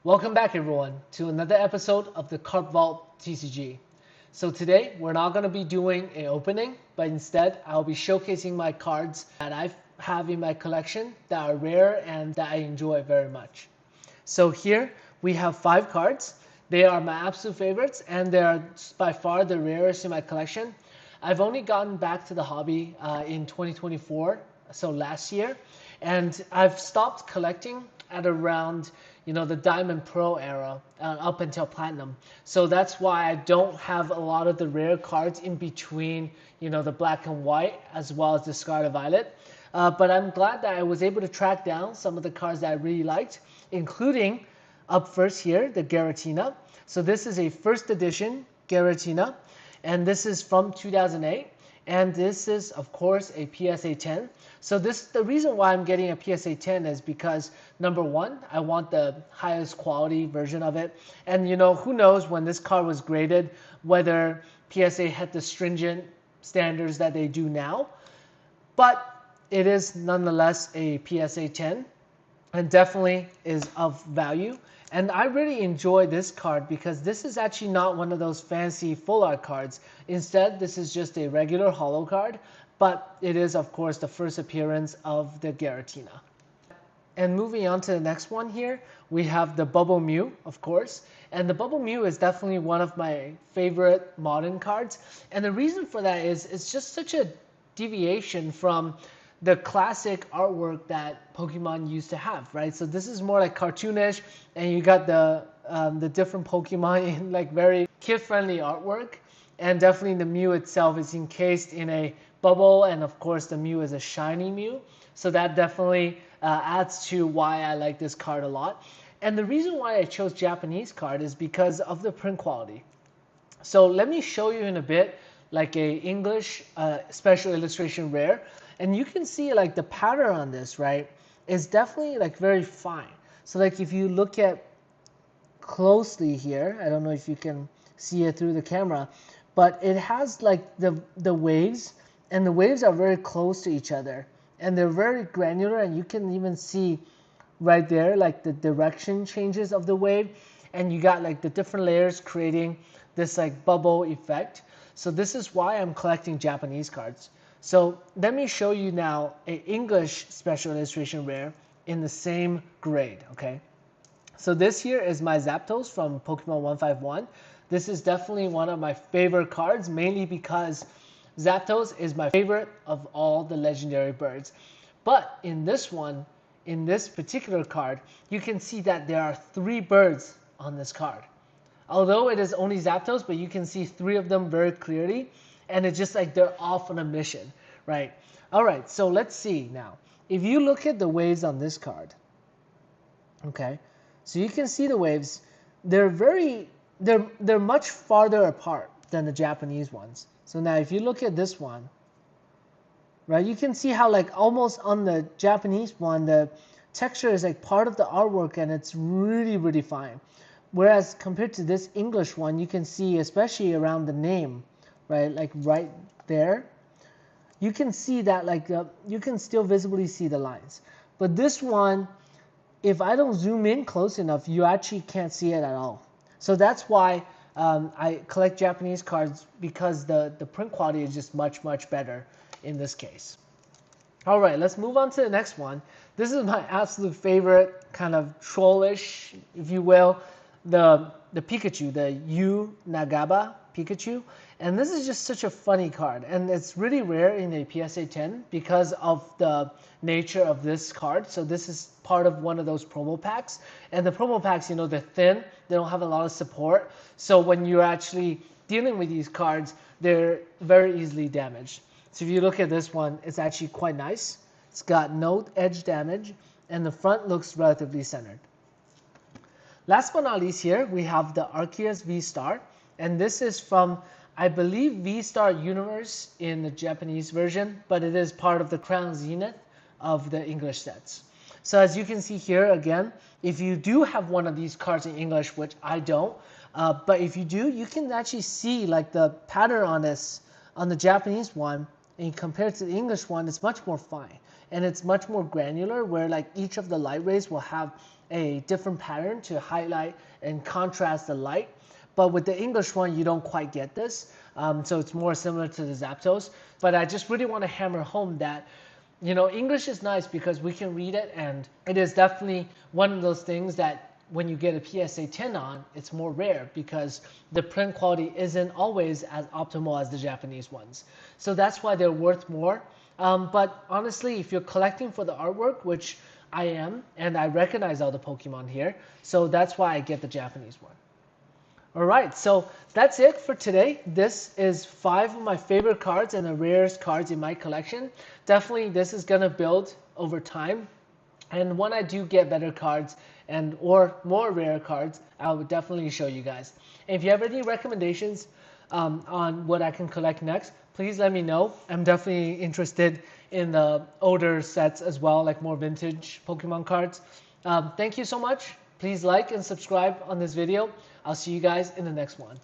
Welcome back everyone to another episode of the Card Vault TCG. So today we're not going to be doing an opening, but instead I'll be showcasing my cards that I have in my collection that are rare and that I enjoy very much. So here we have 5 cards. They are my absolute favorites and they are by far the rarest in my collection. I've only gotten back to the hobby in 2024, so last year, and I've stopped collecting at around the Diamond Pro era up until Platinum. So that's why I don't have a lot of the rare cards in between the black and white as well as the Scarlet Violet. But I'm glad that I was able to track down some of the cards that I really liked, including up first here, the Giratina. So this is a first edition Giratina, and this is from 2008. And this is, of course, a PSA 10. So the reason why I'm getting a PSA 10 is because, number one, I want the highest quality version of it. And who knows when this card was graded, whether PSA had the stringent standards that they do now. But it is nonetheless a PSA 10 and definitely is of value. And I really enjoy this card because this is actually not one of those fancy full art cards. Instead, this is just a regular holo card, but it is, of course, the first appearance of the Giratina. And moving on to the next one here, we have the Bubble Mew, of course. And the Bubble Mew is definitely one of my favorite modern cards. And the reason for that is it's just such a deviation from the classic artwork that Pokemon used to have, right? So this is more like cartoonish, and you got the different Pokemon in like very kid-friendly artwork, and definitely the Mew itself is encased in a bubble, and of course the Mew is a shiny Mew, so that definitely adds to why I like this card a lot. And the reason why I chose Japanese card is because of the print quality. So let me show you in a bit like a English special illustration rare. And you can see like the pattern on this, right, is definitely like very fine. So like if you look at closely here, I don't know if you can see it through the camera, but it has like the waves, and the waves are very close to each other. And they're very granular, and you can even see right there like the direction changes of the wave. And you got like the different layers creating this like bubble effect. So this is why I'm collecting Japanese cards. So let me show you now an English special illustration rare in the same grade, okay? So this here is my Zapdos from Pokemon 151. This is definitely one of my favorite cards, mainly because Zapdos is my favorite of all the legendary birds. But in this one, in this particular card, you can see that there are 3 birds on this card. Although it is only Zapdos, but you can see 3 of them very clearly. And it's just like they're off on a mission, right? All right, so let's see now. If you look at the waves on this card, okay, so you can see the waves. They're much farther apart than the Japanese ones. So now if you look at this one, right, you can see how like almost on the Japanese one, the texture is like part of the artwork, and it's really, really fine. Whereas compared to this English one, you can see, especially around the name, right, like right there, you can see that like you can still visibly see the lines. But this one, if I don't zoom in close enough, you actually can't see it at all. So that's why I collect Japanese cards, because the print quality is just much, much better in this case. All right, let's move on to the next one. This is my absolute favorite, kind of trollish, if you will, the Pikachu, the Nagaba Pikachu. And this is just such a funny card, and it's really rare in a PSA 10 because of the nature of this card. So this is part of one of those promo packs, and the promo packs, they're thin, they don't have a lot of support. So when you're actually dealing with these cards, they're very easily damaged. So if you look at this one, it's actually quite nice. It's got no edge damage, and the front looks relatively centered. Last but not least here, we have the Arceus VSTAR, and this is from, I believe, VSTAR Universe in the Japanese version, but it is part of the Crown Zenith of the English sets. So as you can see here, again, if you do have one of these cards in English, which I don't, but if you do, you can actually see like the pattern on this, on the Japanese one, and compared to the English one, it's much more fine. And it's much more granular, where like each of the light rays will have a different pattern to highlight and contrast the light. But with the English one, you don't quite get this. So it's more similar to the Zapdos. But I just really want to hammer home that, you know, English is nice because we can read it, and it is definitely one of those things that when you get a PSA 10 on, it's more rare because the print quality isn't always as optimal as the Japanese ones. So that's why they're worth more. But honestly, if you're collecting for the artwork, which I am, and I recognize all the Pokemon here, so that's why I get the Japanese one. Alright, so that's it for today. This is 5 of my favorite cards and the rarest cards in my collection. Definitely this is going to build over time. And when I do get better cards or more rare cards, I will definitely show you guys. And if you have any recommendations on what I can collect next, please let me know. I'm definitely interested in the older sets as well, like more vintage Pokemon cards. Thank you so much. Please like and subscribe on this video. I'll see you guys in the next one.